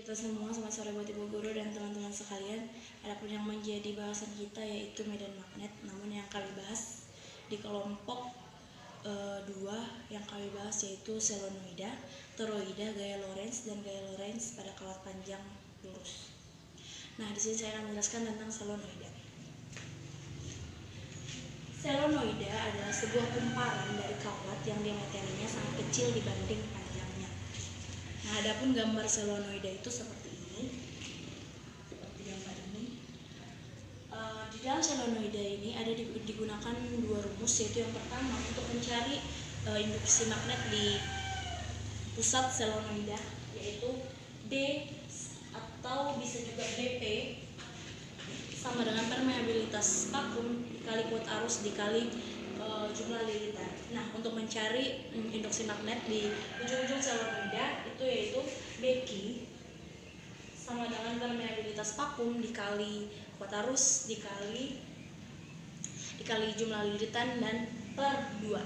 Kita semua, selamat sore buat Ibu Guru dan teman-teman sekalian. Adapun yang menjadi bahasan kita yaitu medan magnet. Namun yang kami bahas di kelompok 2 yang kami bahas yaitu selenoida, toroida, gaya Lorentz dan gaya Lorentz pada kawat panjang lurus. Nah, di sini saya akan menjelaskan tentang selenoida. Selenoida adalah sebuah kumparan dari kawat yang diameternya sangat kecil dibanding panjangnya. Nah, adapun gambar selenoida itu seperti ini, seperti gambar ini. Di dalam selenoida ini ada digunakan dua rumus, yaitu yang pertama untuk mencari induksi magnet di pusat selenoida, yaitu B atau bisa juga BP sama dengan permeabilitas vakum dikali kuat arus dikali jumlah lilitan. Nah, untuk mencari induksi magnet di ujung-ujung selenoida itu yaitu BQ sama dengan permeabilitas vakum dikali kuat arus dikali jumlah lilitan dan per 2.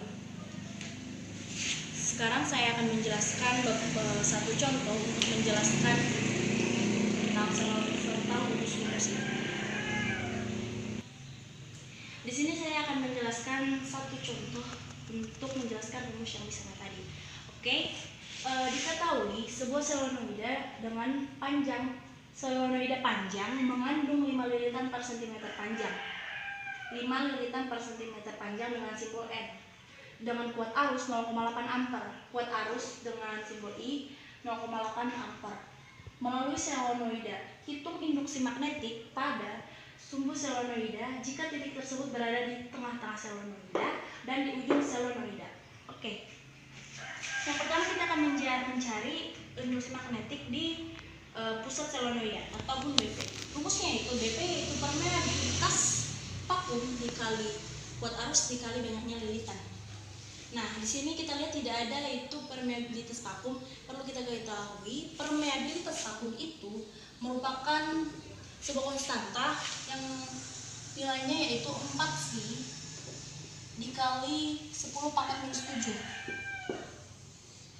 Sekarang saya akan menjelaskan satu contoh untuk menjelaskan tentang rumus ini. Di sini saya akan menjelaskan satu contoh untuk menjelaskan rumus yang di sana tadi. Oke, diketahui sebuah selenoida dengan selenoida panjang mengandung 5 lilitan per cm panjang. 5 lilitan per cm panjang dengan simbol N. Dengan kuat arus 0,8 ampere. Kuat arus dengan simbol I 0,8 ampere. Melalui selenoida, hitung induksi magnetik pada sumbu selenoida jika titik tersebut berada di tengah-tengah selenoida dan di ujung selenoida. Oke. Yang pertama kita akan mencari induksi magnetik di pusat selenoida ataupun BP. Rumusnya itu BP yaitu permeabilitas vakum dikali kuat arus dikali banyaknya lilitan. Nah, di sini kita lihat tidak ada itu permeabilitas vakum. Perlu kita ketahui, permeabilitas vakum itu merupakan sebuah konstanta yang nilainya yaitu 4V dikali 10 pangkat minus 7.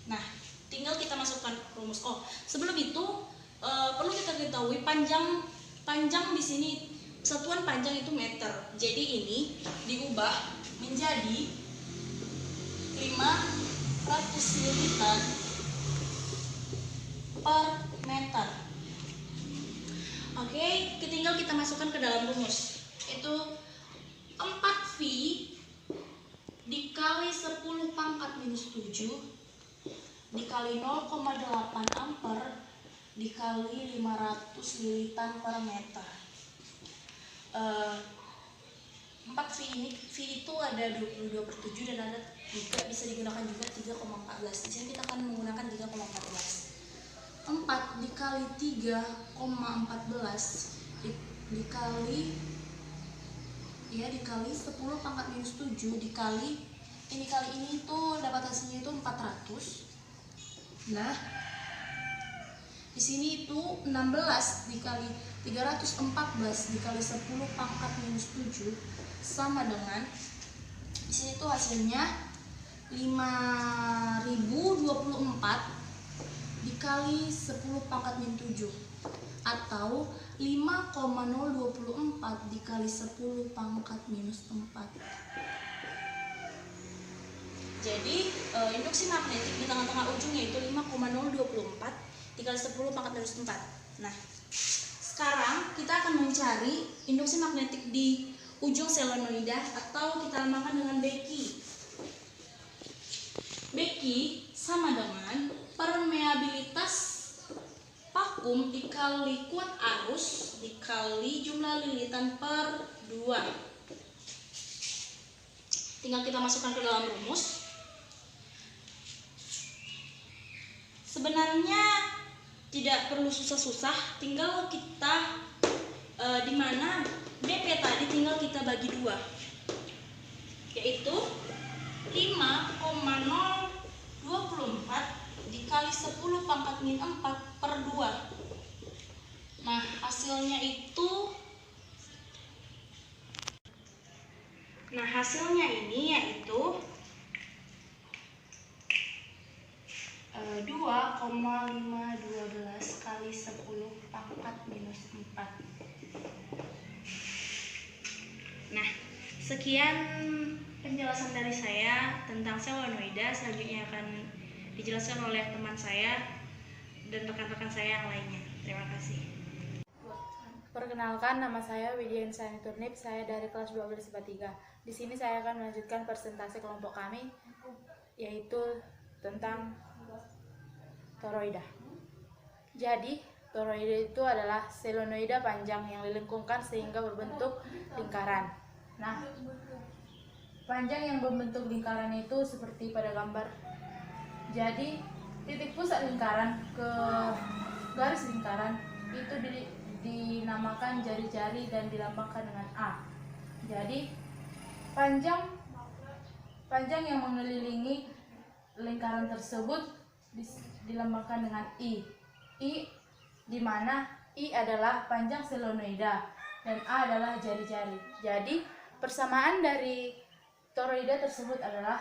Nah, tinggal kita masukkan rumus. Sebelum itu perlu kita ketahui panjang di sini, satuan panjang itu meter. Jadi ini diubah menjadi 500 lilitan per meter. Oke, tinggal kita masukkan ke dalam rumus. Itu 4V dikali 10 pangkat minus 7 dikali 0,8 ampere dikali 500 lilitan per meter. 4V ini, V itu ada 22/7 dan ada juga bisa digunakan juga 3,14. Di sini kita akan menggunakan 3,14. 4 dikali 3,14 dikali 10 pangkat minus 7 dikali ini itu dapat hasilnya itu 400. Nah, di sini itu 16 dikali 314 dikali 10 pangkat minus 7 sama dengan di sini itu hasilnya 5024 dikali 10 pangkat min 7 atau 5,024 dikali 10 pangkat minus 4. Jadi induksi magnetik di tengah-tengah ujungnya itu 5,024 dikali 10 pangkat minus 4. Nah, sekarang kita akan mencari induksi magnetik di ujung selenoida atau kita namakan dengan BQ. BQ sama dengan permeabilitas vakum dikali kuat arus dikali jumlah lilitan per 2. Tinggal kita masukkan ke dalam rumus. Sebenarnya tidak perlu susah-susah, tinggal kita di mana BP tadi tinggal kita bagi 2, yaitu 5,024 dikali 10 pangkat min 4 per 2. Nah, hasilnya ini yaitu 2,512 kali 10 pangkat minus 4. Nah, sekian penjelasan dari saya tentang solenoida. Selanjutnya akan dijelaskan oleh teman saya dan rekan-rekan saya yang lainnya. Terima kasih. Perkenalkan, nama saya Widya Insani Turnip, saya dari kelas 12 IPA 3. Di sini saya akan melanjutkan presentasi kelompok kami, yaitu tentang toroida. Jadi, toroida itu adalah solenoida panjang yang dilengkungkan sehingga berbentuk lingkaran. Nah, panjang yang berbentuk lingkaran itu seperti pada gambar. Jadi, titik pusat lingkaran ke garis lingkaran itu dinamakan jari-jari dan dilambangkan dengan A. Jadi, panjang yang mengelilingi lingkaran tersebut dilambangkan dengan I. I di mana I adalah panjang solenoida dan A adalah jari-jari. Jadi, persamaan dari toroida tersebut adalah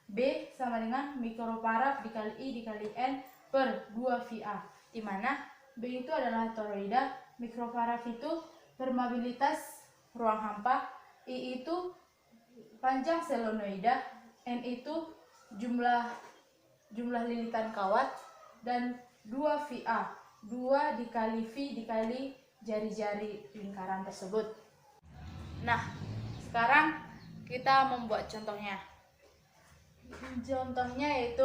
B sama dengan mikroparaf dikali I dikali N per 2VA, di mana B itu adalah toroida, mikroparaf itu permeabilitas ruang hampa, I itu panjang solenoida, N itu jumlah lilitan kawat, dan 2VA, 2 dikali V dikali jari-jari lingkaran tersebut. Nah, sekarang kita membuat contohnya. Contohnya yaitu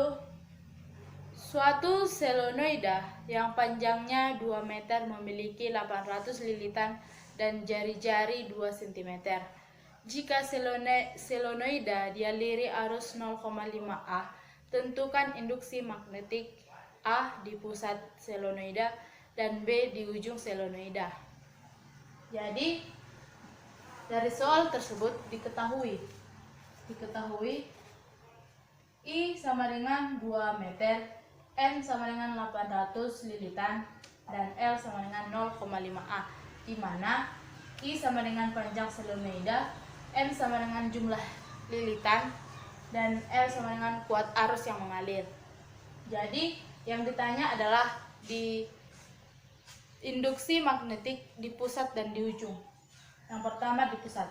suatu solenoida yang panjangnya 2 meter memiliki 800 lilitan dan jari-jari 2 cm. Jika solenoida dialiri arus 0,5A, tentukan induksi magnetik A di pusat solenoida dan B di ujung solenoida. Jadi, dari soal tersebut diketahui I sama dengan 2 meter, N sama dengan 800 lilitan, dan L sama dengan 0,5A, di mana I sama dengan panjang solenoida, N sama dengan jumlah lilitan, dan L sama dengan kuat arus yang mengalir. Jadi, yang ditanya adalah di induksi magnetik di pusat dan di ujung. Yang pertama di pusat.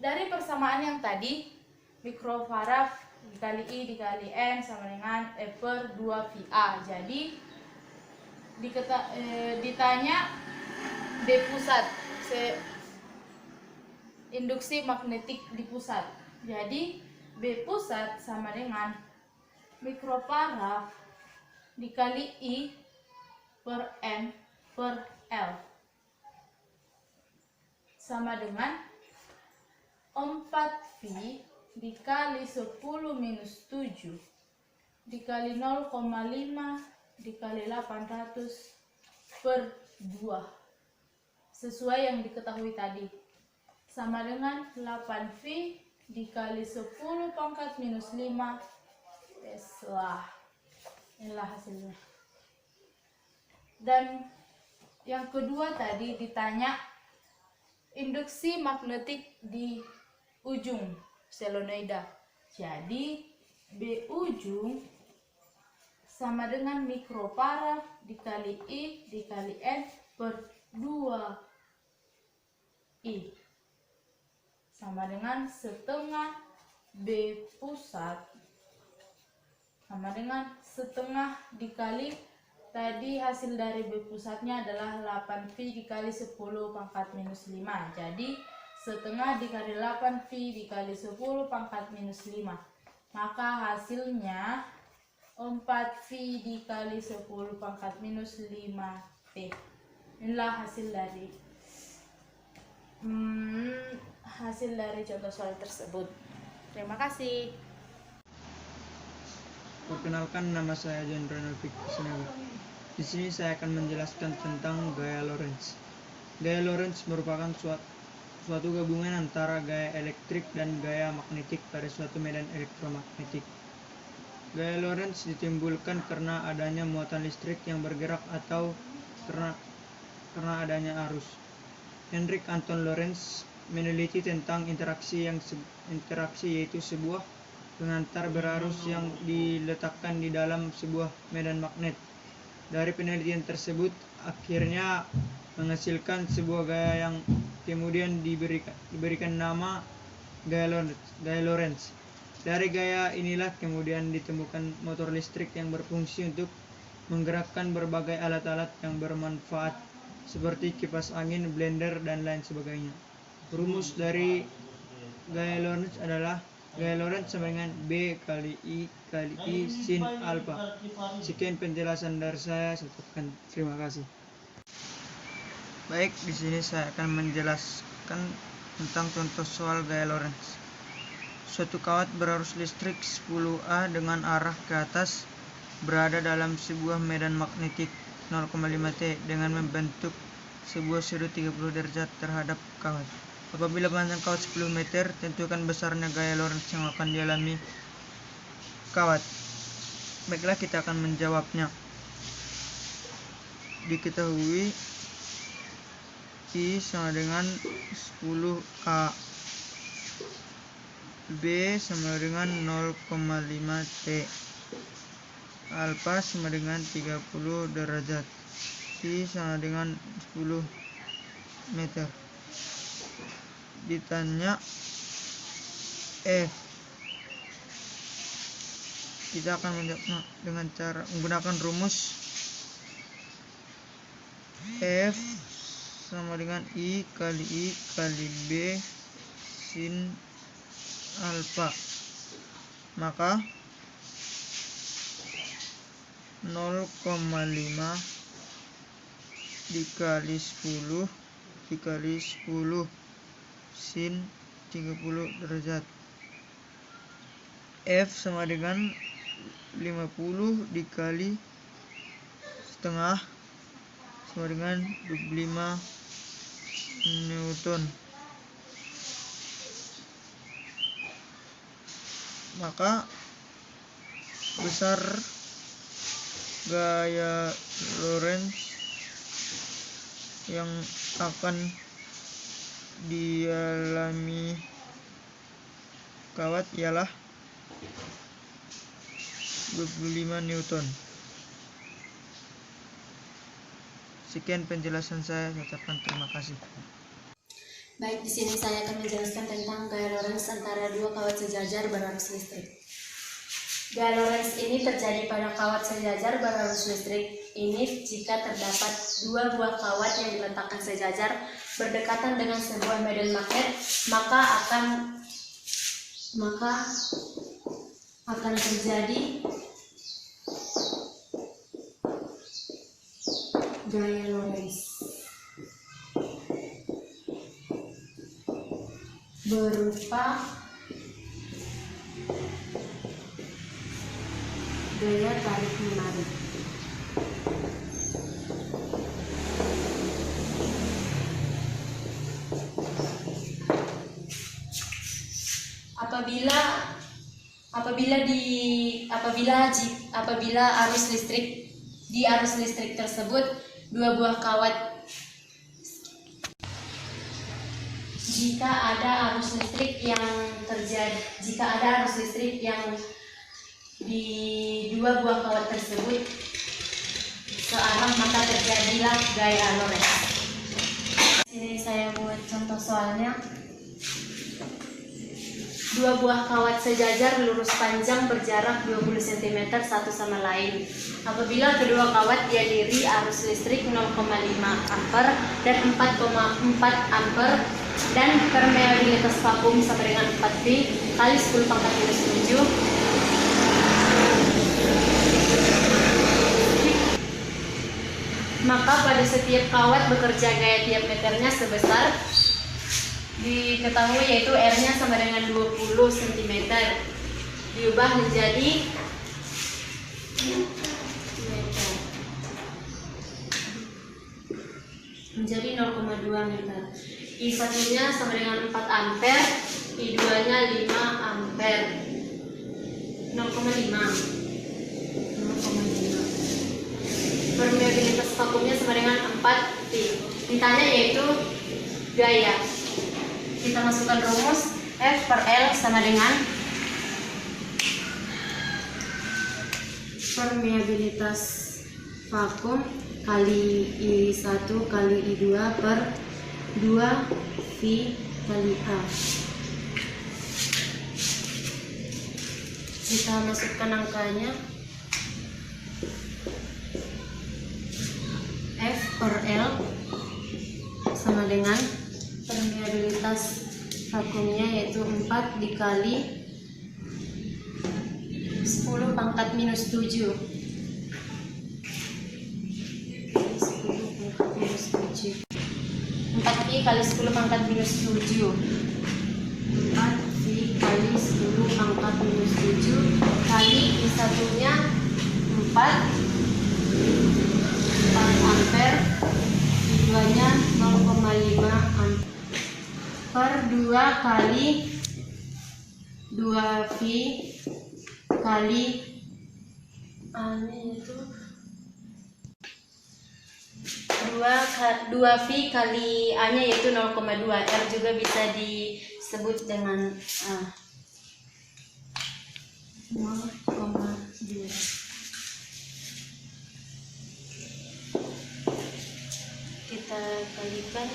Dari persamaan yang tadi, mikrofarad dikali I dikali N sama dengan E per 2VA. Jadi ditanya D pusat, induksi magnetik di pusat. Jadi B pusat sama dengan mikrofarad dikali I per N per L sama dengan 4V dikali 10 minus 7 dikali 0,5 dikali 800 per 2 sesuai yang diketahui tadi, sama dengan 8V dikali 10 pangkat minus 5 Tesla. Inilah hasilnya. Dan yang kedua tadi ditanya induksi magnetik di ujung solenoida. Jadi B ujung sama dengan mikrofarad dikali I dikali N per 2I sama dengan setengah B pusat sama dengan setengah dikali tadi hasil dari B pusatnya adalah 8V dikali 10 pangkat minus 5. Jadi setengah dikali 8V dikali 10 pangkat minus 5. Maka hasilnya 4V dikali 10 pangkat minus 5T. Inilah hasil dari contoh soal tersebut. Terima kasih. Perkenalkan, nama saya John Ronald Sinaga. Di sini saya akan menjelaskan tentang gaya Lorentz. Gaya Lorentz merupakan suatu gabungan antara gaya elektrik dan gaya magnetik pada suatu medan elektromagnetik. Gaya Lorentz ditimbulkan karena adanya muatan listrik yang bergerak atau karena adanya arus. Hendrik Anton Lorentz meneliti tentang interaksi yaitu sebuah pengantar berarus yang diletakkan di dalam sebuah medan magnet. Dari penelitian tersebut akhirnya menghasilkan sebuah gaya yang kemudian diberikan nama gaya Lorentz. Dari gaya inilah kemudian ditemukan motor listrik yang berfungsi untuk menggerakkan berbagai alat-alat yang bermanfaat seperti kipas angin, blender, dan lain sebagainya. Rumus dari gaya Lorentz adalah gaya Lorentz sama dengan B kali I kali I sin alfa. Sekian penjelasan dari saya ucapkan terima kasih. Baik, di sini saya akan menjelaskan tentang contoh soal gaya Lorentz. Suatu kawat berarus listrik 10A dengan arah ke atas berada dalam sebuah medan magnetik 0,5 T dengan membentuk sebuah sudut 30 derajat terhadap kawat. Apabila panjang kawat 10 meter, tentukan besarnya gaya Lorentz yang akan dialami kawat. Baiklah, kita akan menjawabnya. Diketahui I sama dengan 10A, B sama dengan 0,5 T, alfa sama dengan 30 derajat, I sama dengan 10 meter. Ditanya F, kita akan menjawabnya dengan cara menggunakan rumus F sama dengan I kali B sin alfa. Maka 0,5 dikali 10 sin 30 derajat. F sama dengan 50 dikali setengah sama dengan 25 Newton. Maka besar gaya Lorentz yang akan dialami kawat ialah 25 Newton. Sekian penjelasan saya ucapkan terima kasih. Baik, di sini saya akan menjelaskan tentang gaya Lorentz antara dua kawat sejajar berarus listrik. Gaya Lorentz ini terjadi pada kawat sejajar berarus listrik ini jika terdapat dua buah kawat yang diletakkan sejajar berdekatan dengan sebuah medan magnet, maka akan terjadi gaya Lorentz berupa gaya tarik menarik. Apabila arus listrik tersebut dua buah kawat, jika ada arus listrik yang di dua buah kawat tersebut searah, maka terjadilah gaya Lorentz. Ini saya buat contoh soalnya. Dua buah kawat sejajar lurus panjang berjarak 20 cm satu sama lain. Apabila kedua kawat dialiri arus listrik 0,5 ampere dan 4,4 ampere dan permeabilitas vakum sama dengan 4 V kali 10⁻⁷, maka pada setiap kawat bekerja gaya tiap meternya sebesar diketahui, yaitu R-nya sama dengan 20 cm diubah menjadi menjadi 0,2 meter. I1-nya sama dengan 4 ampere, I2-nya 5 ampere. 0,5. Permeabilitas vakumnya sama dengan 4 T. Ditanya yaitu gaya. Kita masukkan rumus F per L sama dengan permeabilitas vakum kali I1 kali I2 per 2 V kali A. Kita masukkan angkanya. F per L sama dengan permeabilitas vakumnya yaitu 4 dikali 10 pangkat minus 7. 10 pangkat minus 7. 4V kali 10 pangkat minus 7. 4V kali 10 pangkat minus 7 kali I1-nya 4 ampere, I2-nya 0,5 ampere per 2 kali 2V kali itu 2V kali A-nya yaitu 0,2. R juga bisa disebut dengan 0,2. Kita kalikan.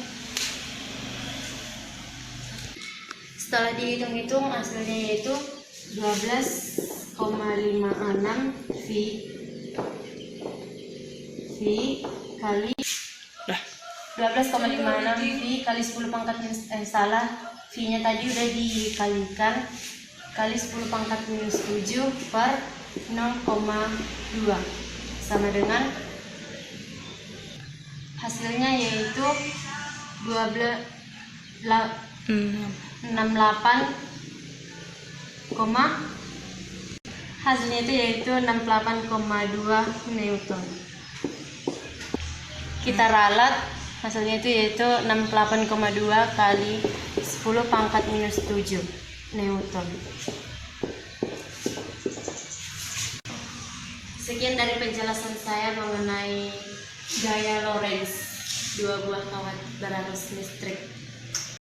Setelah dihitung-hitung hasilnya yaitu 12,56 V kali 12,56 V kali 10 pangkat minus V-nya tadi udah dikalikan kali 10 pangkat minus 7 per 0,2 sama dengan hasilnya yaitu 68,2 Newton. Kita ralat hasilnya itu yaitu 68,2 kali 10 pangkat minus 7 Newton. Sekian dari penjelasan saya mengenai gaya Lorentz dua buah kawat berarus listrik.